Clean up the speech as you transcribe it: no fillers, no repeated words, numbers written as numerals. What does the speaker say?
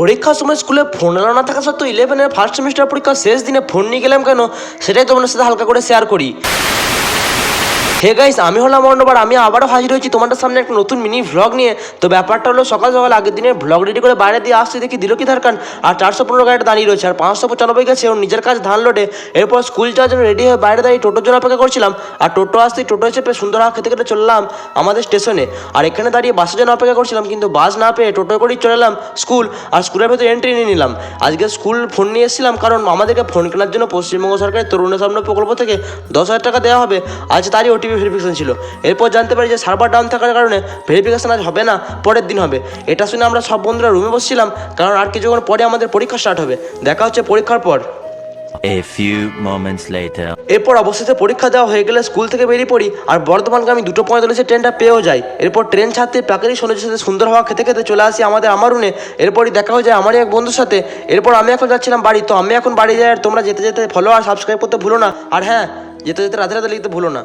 পরীক্ষার সময় স্কুলে ফোন এলাও না থাকা সত্ত্বেও 11-এর ফার্স্ট সেমিস্টার পরীক্ষা শেষ দিনে ফোন নিয়ে গেলাম কেন, সেটাই তোমাদের সাথে হালকা করে শেয়ার করি। হে গাইস, আমি হলাম অর্ণব আর আমি আবারও হাজির হয়েছি তোমাদের সামনে একটা নতুন মিনি ভ্লগ নিয়ে। তো ব্যাপারটা হলো, সকাল সকাল আগের দিনের ভ্লগ রেডি করে বাইরে দিয়ে আসতে দেখি দিল কি ধারকান, আর 415 গাড়িটা দাঁড়িয়ে রয়েছে আর 595 গেছে ওর নিজের কাজ ধান লোডে। এরপর স্কুল যাওয়ার জন্য রেডি হয়ে বাইরে দাঁড়িয়ে টোটোর জন্য অপেক্ষা করছিলাম, আর টোটো আসতেই টোটো চেপে সুন্দর হাওয়া খেতে খেতে চললাম আমাদের স্টেশনে। আর এখানে দাঁড়িয়ে বাসের জন্য অপেক্ষা করছিলাম, কিন্তু বাস না পেয়ে টোটো করেই চলে এলাম স্কুল। আর স্কুলের ভেতরে এন্ট্রি নিয়ে নিলাম। আজকে স্কুল ফোন নিয়ে এসেছিলাম, কারণ আমাদেরকে ফোন কেনার জন্য পশ্চিমবঙ্গ সরকারের তরুণ স্বপ্ন প্রকল্প থেকে 10,000 টাকা দেওয়া হবে। আজ তারই ওটিপি ভেরিফিকেশন ছিল। এরপর জানতে পারি যে সার্ভার ডাউন থাকার কারণে ভেরিফিকেশন আজ হবে না, পরের দিন হবে। এটা শুনে আমরা সব বন্ধুরা রুমে বসছিলাম, কারণ আর কিছুক্ষণ পরে আমাদের পরীক্ষা স্টার্ট হবে। দেখা হচ্ছে পরীক্ষার পর। A few moments later. এরপর অবশেষে পরীক্ষা দেওয়া হয়ে গেলে স্কুল থেকে বেরিয়ে পড়ি, আর বর্ধমানকে আমি 2:45 ট্রেনটা পেয়েও যাই। এরপর ট্রেন ছাড়তে প্রাকৃতিক সৌন্দর্যের সাথে সুন্দর হওয়া খেতে খেতে চলে আসি আমাদের আমারুনে। এরপরই দেখা হয়ে যায় আমারই এক বন্ধুর সাথে। এরপর আমি এখন যাচ্ছিলাম বাড়ি। তো আমি এখন বাড়ি যাই, আর তোমরা যেতে যেতে ফলো আর সাবস্ক্রাইব করতে ভুলো না। আর হ্যাঁ, যেতে যেতে রাতে রাতে লিখতে ভুলো না।